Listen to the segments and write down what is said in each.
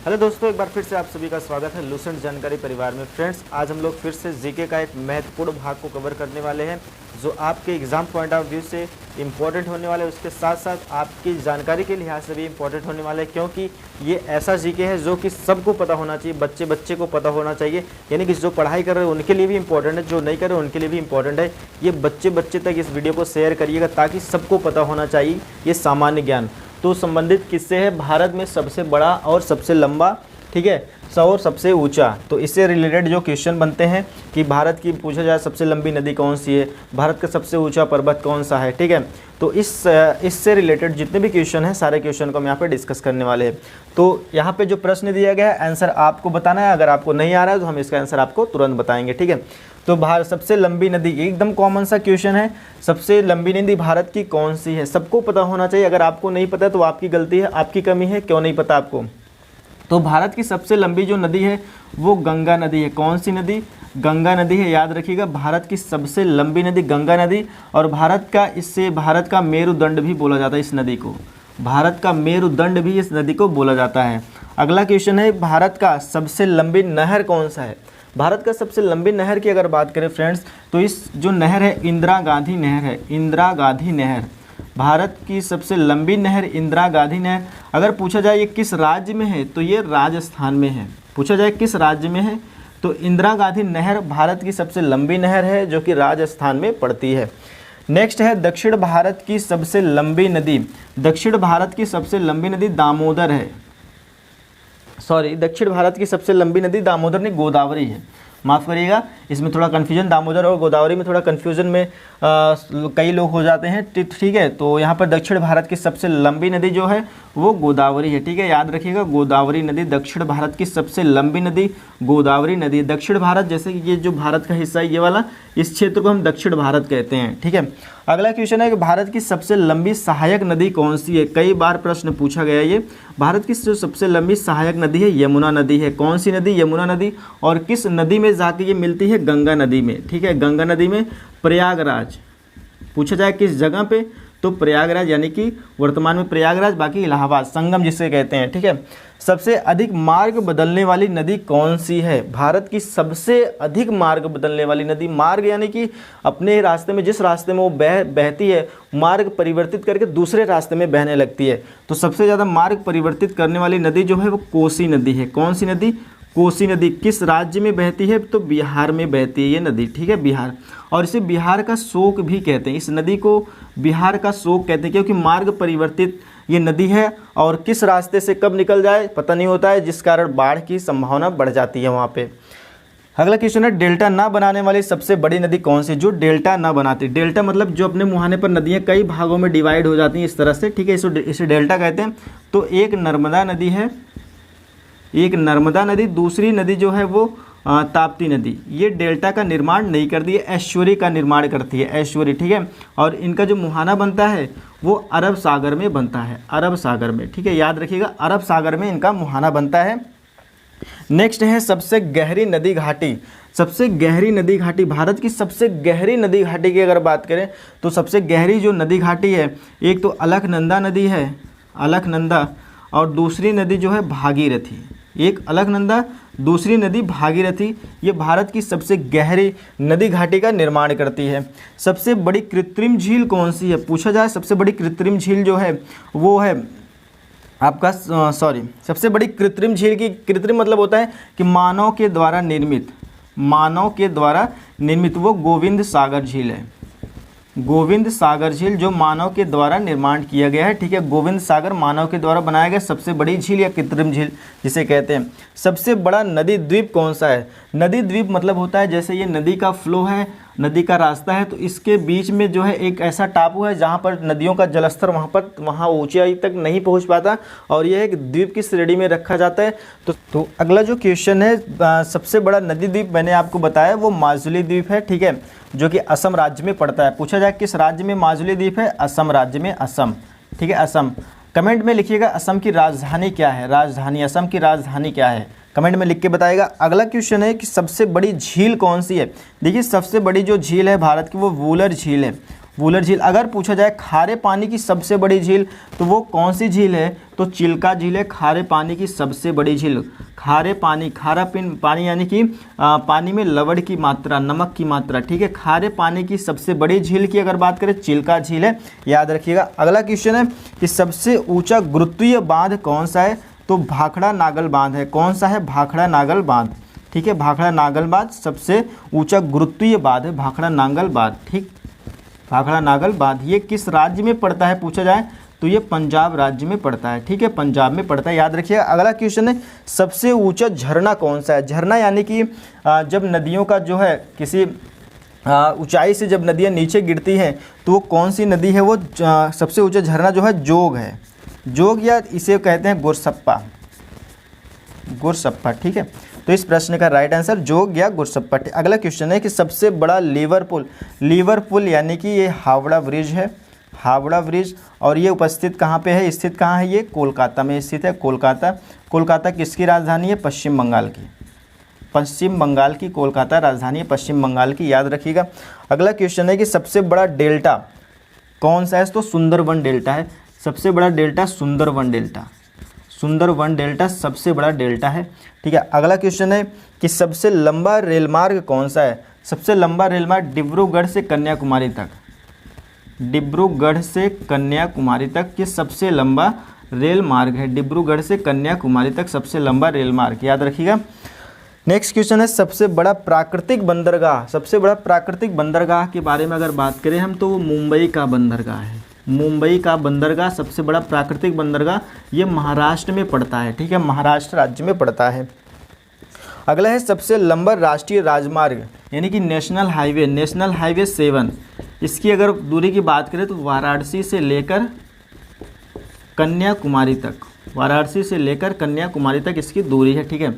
Hello दोस्तों, एक बार फिर से आप सभी का स्वागत है लूसेंट जानकारी परिवार में। फ्रेंड्स, आज हम लोग फिर से जीके का एक महत्वपूर्ण भाग को कवर करने वाले हैं जो आपके एग्जाम पॉइंट ऑफ व्यू से इम्पोर्टेंट होने वाले, उसके साथ साथ आपकी जानकारी के लिहाज से भी इम्पोर्टेंट होने वाले हैं, क्योंकि ये ऐसा जीके है जो कि सबको पता होना चाहिए, बच्चे बच्चे को पता होना चाहिए। यानी कि जो पढ़ाई कर रहे हैं उनके लिए भी इम्पोर्टेंट है, जो नहीं कर रहे उनके लिए भी इम्पोर्टेंट है। ये बच्चे बच्चे तक इस वीडियो को शेयर करिएगा ताकि सबको पता होना चाहिए ये सामान्य ज्ञान। तो संबंधित किससे है? भारत में सबसे बड़ा और सबसे लंबा, ठीक है, और सबसे ऊंचा। तो इससे रिलेटेड जो क्वेश्चन बनते हैं कि भारत की पूछा जाए सबसे लंबी नदी कौन सी है, भारत का सबसे ऊंचा पर्वत कौन सा है, ठीक है। तो इससे रिलेटेड जितने भी क्वेश्चन हैं सारे क्वेश्चन को हम यहाँ पे डिस्कस करने वाले हैं। तो यहाँ पे जो प्रश्न दिया गया है आंसर आपको बताना है। अगर आपको नहीं आ रहा है तो हम इसका आंसर आपको तुरंत बताएंगे, ठीक है। तो भारत सबसे लंबी नदी, एकदम कॉमन सा क्वेश्चन है, सबसे लंबी नदी भारत की कौन सी है? सबको पता होना चाहिए। अगर आपको नहीं पता तो आपकी गलती है, आपकी कमी है, क्यों नहीं पता आपको। तो भारत की सबसे लंबी जो नदी है वो गंगा नदी है। कौन सी नदी? गंगा नदी है, याद रखिएगा। भारत की सबसे लंबी नदी गंगा नदी, और भारत का मेरुदंड भी बोला जाता है इस नदी को। भारत का मेरुदंड भी इस नदी को बोला जाता है। अगला क्वेश्चन है, भारत का सबसे लंबी नहर कौन सा है? भारत का सबसे लंबी नहर की अगर बात करें फ्रेंड्स, तो इस जो नहर है इंदिरा गांधी नहर है। इंदिरा गांधी नहर भारत की सबसे लंबी नहर इंदिरा गांधी नहर। अगर पूछा जाए ये किस राज्य में है तो ये राजस्थान में है। पूछा जाए किस राज्य में है तो इंदिरा गांधी नहर भारत की सबसे लंबी नहर है जो कि राजस्थान में पड़ती है। नेक्स्ट है, दक्षिण भारत की सबसे लंबी नदी। दक्षिण भारत की सबसे लंबी नदी दामोदर है। दक्षिण भारत की सबसे लंबी नदी दामोदर नहीं, गोदावरी है। माफ़ करिएगा, इसमें थोड़ा कन्फ्यूजन, दामोदर और गोदावरी में थोड़ा कन्फ्यूजन में कई लोग हो जाते हैं, ठीक है। तो यहाँ पर दक्षिण भारत की सबसे लंबी नदी जो है वो गोदावरी है, ठीक है, याद रखिएगा। गोदावरी नदी दक्षिण भारत की सबसे लंबी नदी गोदावरी नदी। दक्षिण भारत, जैसे कि ये जो भारत का हिस्सा है ये वाला, इस क्षेत्र को हम दक्षिण भारत कहते हैं, ठीक है। अगला क्वेश्चन है कि भारत की सबसे लंबी सहायक नदी कौन सी है? कई बार प्रश्न पूछा गया ये। भारत की जो सबसे लंबी सहायक नदी है यमुना नदी है। कौन सी नदी? यमुना नदी। और किस नदी में जाके ये मिलती है? गंगा नदी में, ठीक है, गंगा नदी में। प्रयागराज, पूछा जाए किस जगह पे तो प्रयागराज, यानी कि वर्तमान में प्रयागराज, बाकी इलाहाबाद, संगम जिसे कहते हैं, ठीक है। सबसे अधिक मार्ग बदलने वाली नदी कौन सी है? भारत की सबसे अधिक मार्ग बदलने वाली नदी, मार्ग यानी कि अपने रास्ते में, जिस रास्ते में वो बहती है, मार्ग परिवर्तित करके दूसरे रास्ते में बहने लगती है। तो सबसे ज़्यादा मार्ग परिवर्तित करने वाली नदी जो है वो कोसी नदी है। कौन सी नदी? कोसी नदी। किस राज्य में बहती है तो बिहार में बहती है ये नदी, ठीक है, बिहार। और इसे बिहार का शोक भी कहते हैं। इस नदी को बिहार का शोक कहते हैं क्योंकि मार्ग परिवर्तित ये नदी है और किस रास्ते से कब निकल जाए पता नहीं होता है, जिस कारण बाढ़ की संभावना बढ़ जाती है वहाँ पे। अगला क्वेश्चन है, डेल्टा ना बनाने वाली सबसे बड़ी नदी कौन सी? जो डेल्टा ना बनाती, डेल्टा मतलब जो अपने मुहाने पर नदियाँ कई भागों में डिवाइड हो जाती हैं इस तरह से, ठीक है, इसे डेल्टा कहते हैं। तो एक नर्मदा नदी है, एक नर्मदा नदी। दूसरी नदी जो है वो ताप्ती नदी। ये डेल्टा का निर्माण नहीं करती है, ऐश्वर्य का निर्माण करती है, ऐश्वर्य, ठीक है। और इनका जो मुहाना बनता है वो अरब सागर में बनता है, अरब सागर में, ठीक है, याद रखिएगा, अरब सागर में इनका मुहाना बनता है। नेक्स्ट है, सबसे गहरी नदी घाटी। सबसे गहरी नदी घाटी, भारत की सबसे गहरी नदी घाटी की अगर बात करें तो सबसे गहरी जो नदी घाटी है, एक तो अलकनंदा नदी है, अलकनंदा, और दूसरी नदी जो है भागीरथी। एक अलकनंदा, दूसरी नदी भागीरथी। ये भारत की सबसे गहरी नदी घाटी का निर्माण करती है। सबसे बड़ी कृत्रिम झील कौन सी है? पूछा जाए सबसे बड़ी कृत्रिम झील जो है वो है आपका सबसे बड़ी कृत्रिम झील की, कृत्रिम मतलब होता है कि मानव के द्वारा निर्मित, मानव के द्वारा निर्मित, वो गोविंद सागर झील है। गोविंद सागर झील जो मानव के द्वारा निर्माण किया गया है, ठीक है। गोविंद सागर मानव के द्वारा बनाया गया सबसे बड़ी झील या कृत्रिम झील जिसे कहते हैं। सबसे बड़ा नदी द्वीप कौन सा है? नदी द्वीप मतलब होता है जैसे ये नदी का फ्लो है, नदी का रास्ता है, तो इसके बीच में जो है एक ऐसा टापू है जहाँ पर नदियों का जलस्तर वहाँ ऊंचाई तक नहीं पहुँच पाता और यह एक द्वीप की श्रेणी में रखा जाता है। तो अगला जो क्वेश्चन है, सबसे बड़ा नदी द्वीप मैंने आपको बताया वो माजुली द्वीप है, ठीक है, जो कि असम राज्य में पड़ता है। पूछा जाए किस राज्य में माजुली द्वीप है? असम राज्य में, असम, ठीक है, असम। कमेंट में लिखिएगा असम की राजधानी क्या है? राजधानी, असम की राजधानी क्या है? कमेंट में लिख के बताएगा। अगला क्वेश्चन है कि सबसे बड़ी झील कौन सी है? देखिए सबसे बड़ी जो झील है भारत की वो वूलर झील है। वुलर झील। अगर पूछा जाए खारे पानी की सबसे बड़ी झील तो वो कौन सी झील है, तो चिल्का झील है खारे पानी की सबसे बड़ी झील। खारे पानी, खारा पानी यानी कि पानी में लवण की मात्रा, नमक की मात्रा, ठीक है। खारे पानी की सबसे बड़ी झील की अगर बात करें चिल्का झील है, याद रखिएगा। अगला क्वेश्चन है कि सबसे ऊंचा गुरुत्वीय बांध कौन सा है, तो भाखड़ा नागल बांध है। कौन सा है, भाखड़ा नागल बांध, ठीक है। भाखड़ा नागल बांध सबसे ऊंचा गुरुत्वीय बांध है, भाखड़ा नागल बांध, ठीक। भाखड़ा नागल बांध ये किस राज्य में पड़ता है पूछा जाए तो ये पंजाब राज्य में पड़ता है, ठीक है, पंजाब में पड़ता है, याद रखिएगा। अगला क्वेश्चन है सबसे ऊंचा झरना कौन सा है। झरना यानी कि जब नदियों का जो है किसी ऊंचाई से जब नदियाँ नीचे गिरती हैं तो वो कौन सी नदी है, वो सबसे ऊंचा झरना जो है जोग है। जोग या इसे कहते हैं गुरसप्पा, गुरसप्पा, ठीक है। तो इस प्रश्न का राइट आंसर जोग या गुरसप्पा। अगला क्वेश्चन है कि सबसे बड़ा लीवर पुल, लीवर पुल यानी कि ये हावड़ा ब्रिज है, हावड़ा ब्रिज, और ये उपस्थित कहाँ पे है, स्थित कहाँ है, ये कोलकाता में स्थित है, कोलकाता। कोलकाता किसकी राजधानी है, पश्चिम बंगाल की, पश्चिम बंगाल की कोलकाता राजधानी है, पश्चिम बंगाल की, याद रखिएगा। अगला क्वेश्चन है कि सबसे बड़ा डेल्टा कौन सा है, तो सुंदरवन डेल्टा है। सबसे बड़ा delta Sundarban delta, Sundarban delta सबसे बड़ा डेल्टा है, ठीक है। अगला क्वेश्चन है कि सबसे लंबा रेलमार्ग कौन सा है। सबसे लंबा रेलमार्ग डिब्रूगढ़ से कन्याकुमारी तक, डिब्रूगढ़ से कन्याकुमारी तक ये सबसे लंबा रेल मार्ग है। डिब्रूगढ़ से कन्याकुमारी तक सबसे लंबा रेल मार्ग, याद रखिएगा। नेक्स्ट क्वेश्चन है सबसे बड़ा प्राकृतिक बंदरगाह। सबसे बड़ा प्राकृतिक बंदरगाह के बारे में अगर बात करें हम तो वो मुंबई का बंदरगाह है। मुंबई का बंदरगाह सबसे बड़ा प्राकृतिक बंदरगाह, ये महाराष्ट्र में पड़ता है, ठीक है, महाराष्ट्र राज्य में पड़ता है। अगला है सबसे लंबा राष्ट्रीय राजमार्ग यानी कि नेशनल हाईवे, नेशनल हाईवे 7। इसकी अगर दूरी की बात करें तो वाराणसी से लेकर कन्याकुमारी तक, वाराणसी से लेकर कन्याकुमारी तक इसकी दूरी है, ठीक है।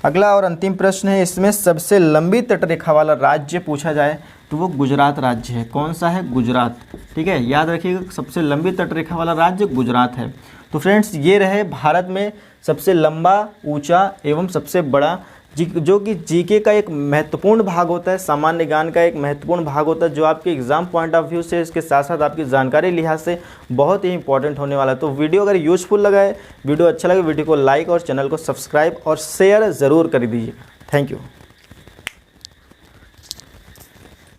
अगला और अंतिम प्रश्न है इसमें सबसे लंबी तटरेखा वाला राज्य पूछा जाए तो वो गुजरात राज्य है। कौन सा है, गुजरात, ठीक है, याद रखिएगा। सबसे लंबी तटरेखा वाला राज्य गुजरात है। तो फ्रेंड्स ये रहे भारत में सबसे लंबा, ऊंचा एवं सबसे बड़ा, जो कि जीके का एक महत्वपूर्ण भाग होता है, सामान्य ज्ञान का एक महत्वपूर्ण भाग होता है, जो आपके एग्जाम पॉइंट ऑफ व्यू से इसके साथ साथ आपकी जानकारी लिहाज से बहुत ही इंपॉर्टेंट होने वाला है। तो वीडियो अगर यूजफुल लगा है, वीडियो अच्छा लगे, वीडियो को लाइक और चैनल को सब्सक्राइब और शेयर ज़रूर कर दीजिए। Thank you.